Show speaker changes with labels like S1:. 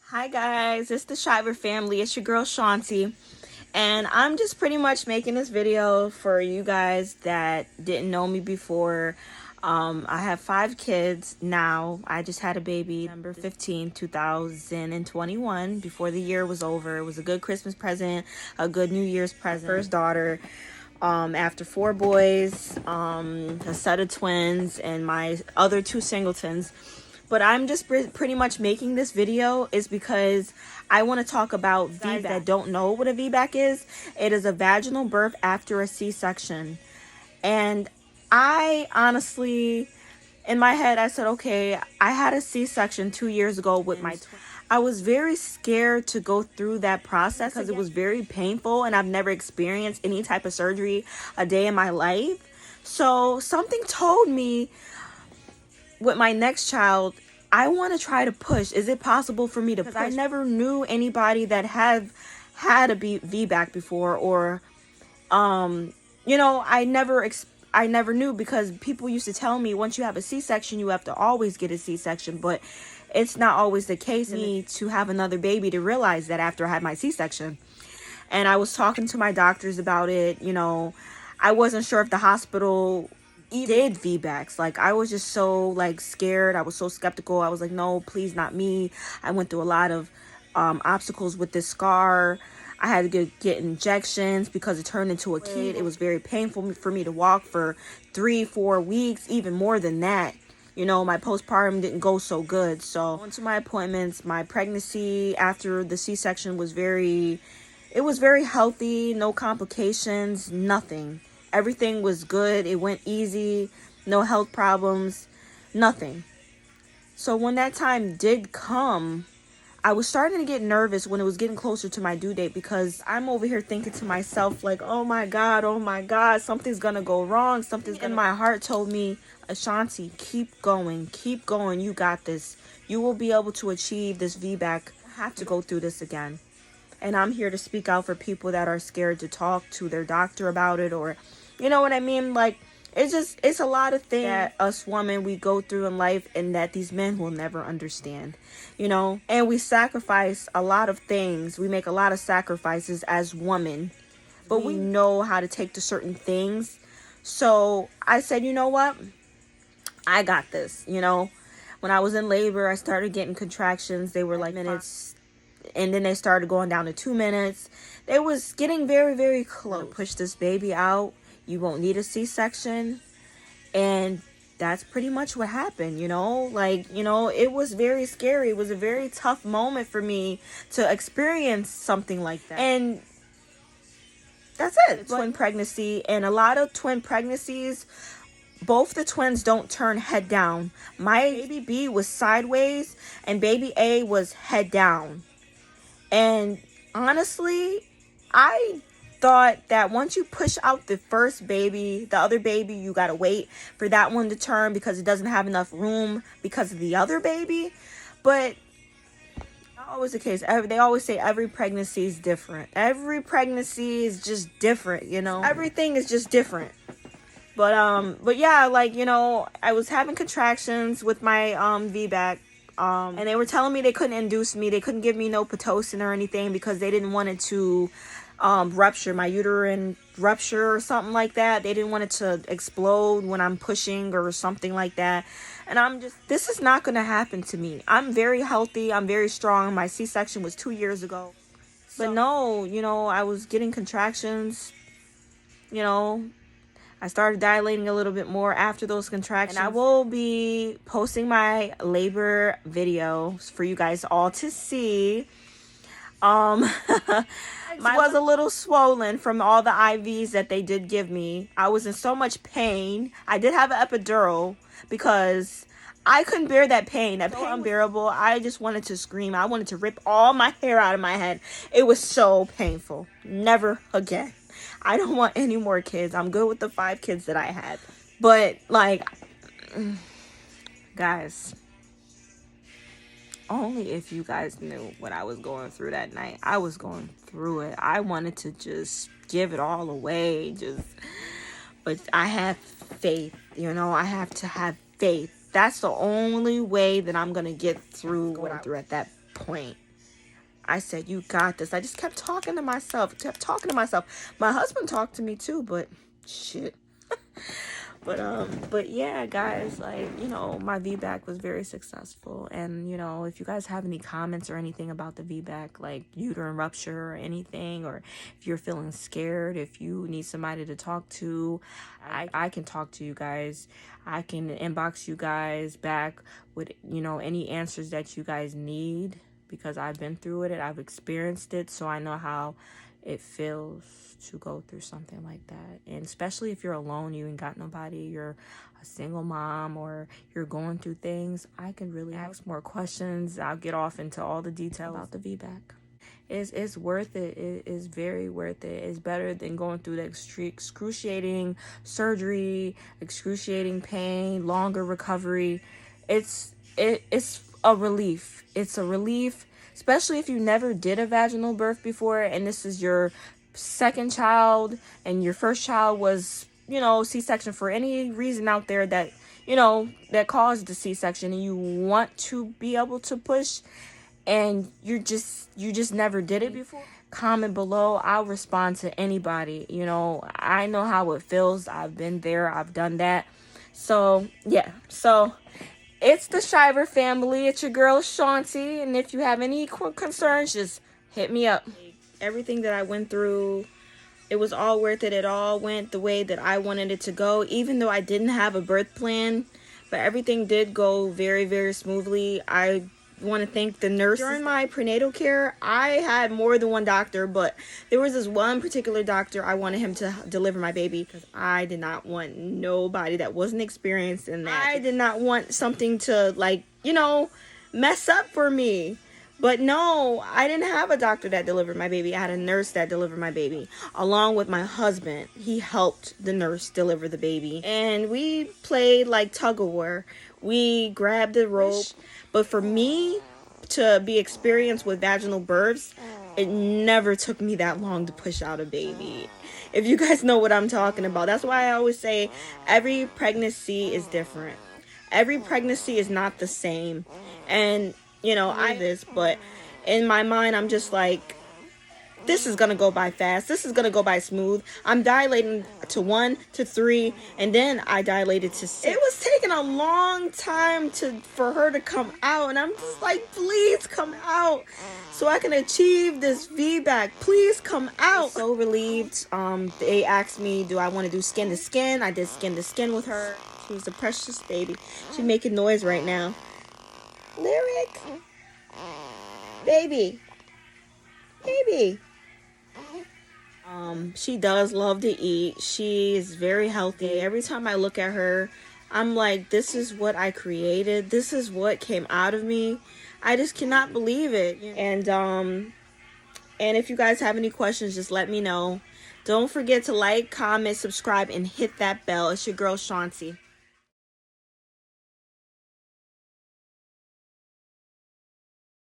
S1: Hi guys, it's the Shiver family. It's your girl Shanti, and I'm just pretty much making this video for you guys that didn't know me before. I have 5 kids now. I just had a baby November 15, 2021, before the year was over. It was a good Christmas present, a good New Year's present. First daughter. After 4 boys, a set of twins, and my other 2 singletons. But I'm just pretty much making this video is because I want to talk about Vbac. That don't know what a Vbac is. It is a vaginal birth after a C-section. And I honestly, in my head, I said, okay, I had a C-section 2 years ago with my twins. I was very scared to go through that process because it was very painful, and I've never experienced any type of surgery a day in my life. So something told me with my next child, I want to try to push. Is it possible for me to push? I never knew anybody that had a VBAC before, or I never knew, because people used to tell me once you have a C-section, you have to always get a C-section, but it's not always the case. I need to have another baby to realize that after I had my C-section. And I was talking to my doctors about it. I wasn't sure if the hospital did VBACs. Like, I was just so scared. I was so skeptical. I was like, no, please, not me. I went through a lot of obstacles with this scar. I had to get injections because it turned into a kid. It was very painful for me to walk for 3-4 weeks, even more than that. My postpartum didn't go so good. So I went to my appointments. My pregnancy after the C-section was very healthy, no complications, nothing. Everything was good. It went easy, no health problems, nothing. So when that time did come, I was starting to get nervous when it was getting closer to my due date, because I'm over here thinking to myself, like, oh my God, something's gonna go wrong. Something's in my heart told me, Ashanti, keep going, you got this. You will be able to achieve this VBAC. You have to go through this again. And I'm here to speak out for people that are scared to talk to their doctor about it, or, you know what I mean? Like, it's a lot of things that us women, we go through in life, and that these men will never understand, and we sacrifice a lot of things. We make a lot of sacrifices as women, but we know how to take to certain things. So I said, you know what? I got this. When I was in labor, I started getting contractions. They were like minutes, and then they started going down to 2 minutes. They was getting very, very close. Push this baby out. You won't need a C-section. And that's pretty much what happened, it was very scary. It was a very tough moment for me to experience something like that. And that's it. Twin pregnancy. And a lot of twin pregnancies, both the twins don't turn head down. My baby B was sideways, and baby A was head down. And honestly, I thought that once you push out the first baby, the other baby, you gotta wait for that one to turn because it doesn't have enough room because of the other baby. But not always the case. They always say every pregnancy is different. Every pregnancy is just different, Everything is just different. But yeah, I was having contractions with my VBAC. And they were telling me they couldn't induce me. They couldn't give me no Pitocin or anything because they didn't want it to rupture, my uterine rupture or something like that. They didn't want it to explode when I'm pushing or something like that. And this is not going to happen to me. I'm very healthy. I'm very strong. My C-section was 2 years ago. But no, I was getting contractions, I started dilating a little bit more after those contractions. And I will be posting my labor video for you guys all to see. I was a little swollen from all the IVs that they did give me. I was in so much pain. I did have an epidural because I couldn't bear that pain. That pain was unbearable. I just wanted to scream. I wanted to rip all my hair out of my head. It was so painful. Never again. I don't want any more kids. I'm good with the 5 kids that I had. But, guys, only if you guys knew what I was going through that night. I was going through it. I wanted to just give it all away. But I have faith, I have to have faith. That's the only way that I'm going to get through what I'm through at that point. I said, you got this. I just kept talking to myself, My husband talked to me too, but shit. But yeah, guys, like, you know, my VBAC was very successful. And, you know, if you guys have any comments or anything about the VBAC, like uterine rupture or anything, or if you're feeling scared, if you need somebody to talk to, I can talk to you guys. I can inbox you guys back with, you know, any answers that you guys need, because I've been through it, I've experienced it, so I know how it feels to go through something like that. And especially if you're alone, you ain't got nobody, you're a single mom, or you're going through things, I could really ask more questions. I'll get off into all the details about the VBAC. It's worth it. It is very worth it. It's better than going through the excruciating surgery, excruciating pain, longer recovery. It's a relief. It's a relief, especially if you never did a vaginal birth before and this is your second child and your first child was, you know, C-section for any reason out there that, you know, that caused the C-section, and you want to be able to push and you just never did it before. Comment below. I'll respond to anybody. You know, I know how it feels. I've been there. I've done that. So yeah. So it's the Shiver family. It's your girl Ashanti, and if you have any concerns, just hit me up. Everything that I went through, it was all worth it. It all went the way that I wanted it to go, even though I didn't have a birth plan, but everything did go very, very smoothly. I want to thank the nurse. During my prenatal care, I had more than one doctor, but there was this one particular doctor. I wanted him to deliver my baby because I did not want nobody that wasn't experienced in that. I did not want something to, like, you know, mess up for me. But no, I didn't have a doctor that delivered my baby. I had a nurse that delivered my baby, along with my husband. He helped the nurse deliver the baby. And we played like tug of war. We grabbed the rope. But for me to be experienced with vaginal births, it never took me that long to push out a baby. If you guys know what I'm talking about. That's why I always say every pregnancy is different. Every pregnancy is not the same. And you know, but in my mind, I'm just like, this is going to go by fast. This is going to go by smooth. I'm dilating to 1 to 3, and then I dilated to 6. It was taking a long time for her to come out, and I'm just like, please come out so I can achieve this VBAC. Please come out. I'm so relieved. They asked me, do I want to do skin to skin? I did skin to skin with her. She was a precious baby. She's making noise right now. Lyric, baby. She does love to eat. She is very healthy. Every time I look at her, I'm like, this is what I created. This is what came out of me. I just cannot believe it. And if you guys have any questions, just let me know. Don't forget to like, comment, subscribe, and hit that bell. It's your girl Shanti.